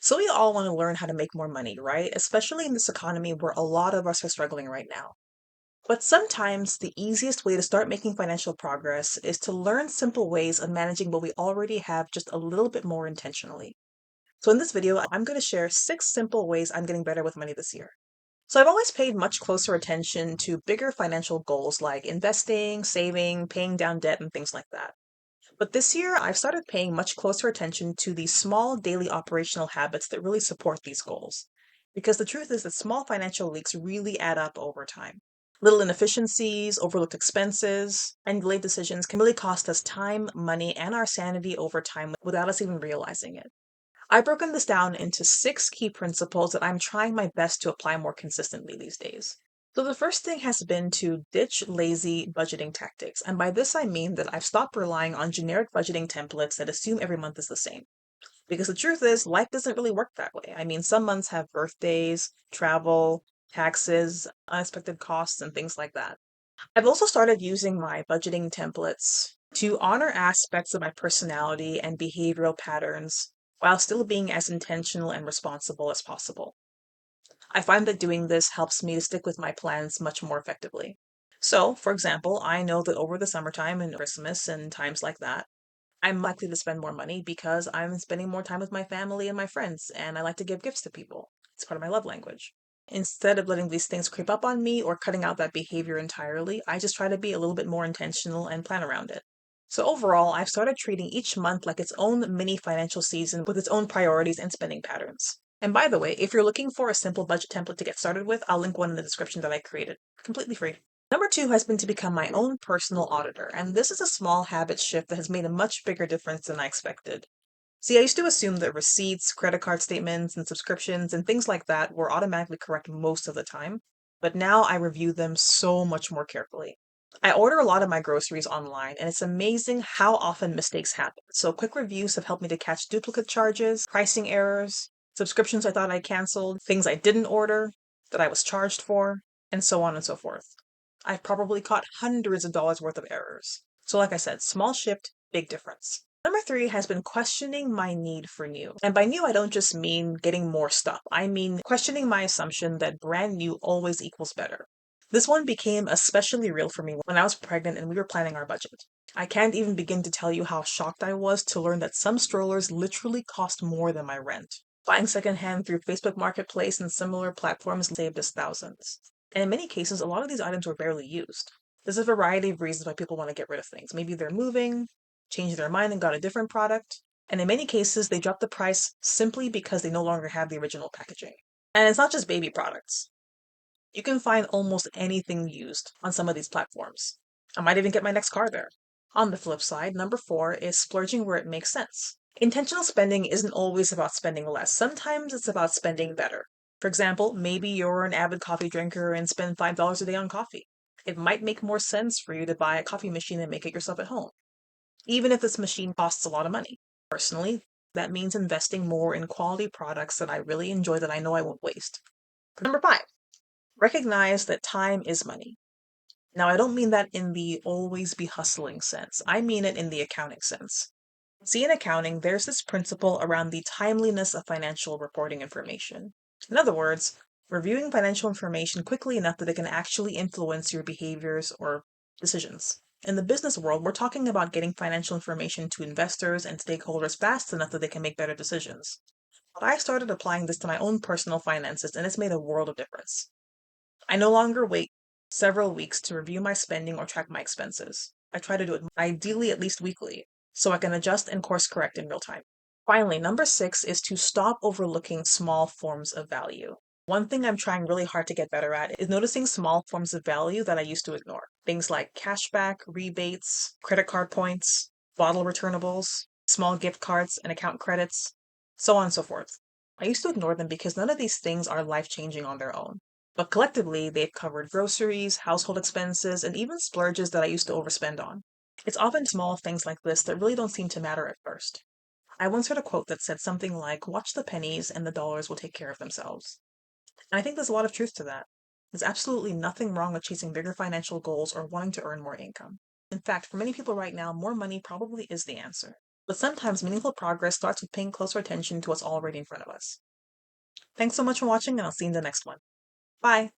So we all want to learn how to make more money, right? Especially in this economy where a lot of us are struggling right now. But sometimes the easiest way to start making financial progress is to learn simple ways of managing what we already have just a little bit more intentionally. So in this video, I'm going to share 6 simple ways I'm getting better with money this year. So I've always paid much closer attention to bigger financial goals like investing, saving, paying down debt, and things like that. But this year, I've started paying much closer attention to these small daily operational habits that really support these goals. Because the truth is that small financial leaks really add up over time. Little inefficiencies, overlooked expenses, and delayed decisions can really cost us time, money, and our sanity over time without us even realizing it. I've broken this down into 6 key principles that I'm trying my best to apply more consistently these days. So, the first thing has been to ditch lazy budgeting tactics. And by this, I mean that I've stopped relying on generic budgeting templates that assume every month is the same. Because the truth is, life doesn't really work that way. I mean, some months have birthdays, travel, taxes, unexpected costs, and things like that. I've also started using my budgeting templates to honor aspects of my personality and behavioral patterns while still being as intentional and responsible as possible. I find that doing this helps me to stick with my plans much more effectively. So, for example, I know that over the summertime and Christmas and times like that, I'm likely to spend more money because I'm spending more time with my family and my friends, and I like to give gifts to people. It's part of my love language. Instead of letting these things creep up on me or cutting out that behavior entirely, I just try to be a little bit more intentional and plan around it. So overall, I've started treating each month like its own mini financial season with its own priorities and spending patterns. And by the way, if you're looking for a simple budget template to get started with, I'll link one in the description that I created, completely free. Number 2 has been to become my own personal auditor, and this is a small habit shift that has made a much bigger difference than I expected. See, I used to assume that receipts, credit card statements, and subscriptions and things like that were automatically correct most of the time, but now I review them so much more carefully. I order a lot of my groceries online, and it's amazing how often mistakes happen. So, quick reviews have helped me to catch duplicate charges, pricing errors, subscriptions I thought I canceled, things I didn't order that I was charged for, and so on and so forth. I've probably caught hundreds of dollars worth of errors. So, like I said, small shift, big difference. Number 3 has been questioning my need for new. And by new, I don't just mean getting more stuff. I mean questioning my assumption that brand new always equals better. This one became especially real for me when I was pregnant and we were planning our budget. I can't even begin to tell you how shocked I was to learn that some strollers literally cost more than my rent. Buying secondhand through Facebook Marketplace and similar platforms saved us thousands. And in many cases, a lot of these items were barely used. There's a variety of reasons why people want to get rid of things. Maybe they're moving, changed their mind and got a different product. And in many cases, they drop the price simply because they no longer have the original packaging. And it's not just baby products. You can find almost anything used on some of these platforms. I might even get my next car there. On the flip side, number 4 is splurging where it makes sense. Intentional spending isn't always about spending less. Sometimes it's about spending better. For example, maybe you're an avid coffee drinker and spend $5 a day on coffee. It might make more sense for you to buy a coffee machine and make it yourself at home, even if this machine costs a lot of money. Personally, that means investing more in quality products that I really enjoy that I know I won't waste. Number 5, recognize that time is money. Now, I don't mean that in the always be hustling sense. I mean it in the accounting sense. See, in accounting, there's this principle around the timeliness of financial reporting information. In other words, reviewing financial information quickly enough that it can actually influence your behaviors or decisions. In the business world, we're talking about getting financial information to investors and stakeholders fast enough that they can make better decisions. But I started applying this to my own personal finances, and it's made a world of difference. I no longer wait several weeks to review my spending or track my expenses. I try to do it ideally at least weekly so I can adjust and course correct in real time. Finally, number 6 is to stop overlooking small forms of value. One thing I'm trying really hard to get better at is noticing small forms of value that I used to ignore. Things like cashback, rebates, credit card points, bottle returnables, small gift cards and account credits, so on and so forth. I used to ignore them because none of these things are life changing on their own. But collectively, they've covered groceries, household expenses, and even splurges that I used to overspend on. It's often small things like this that really don't seem to matter at first. I once heard a quote that said something like, watch the pennies and the dollars will take care of themselves. And I think there's a lot of truth to that. There's absolutely nothing wrong with chasing bigger financial goals or wanting to earn more income. In fact, for many people right now, more money probably is the answer. But sometimes meaningful progress starts with paying closer attention to what's already in front of us. Thanks so much for watching, and I'll see you in the next one. Bye.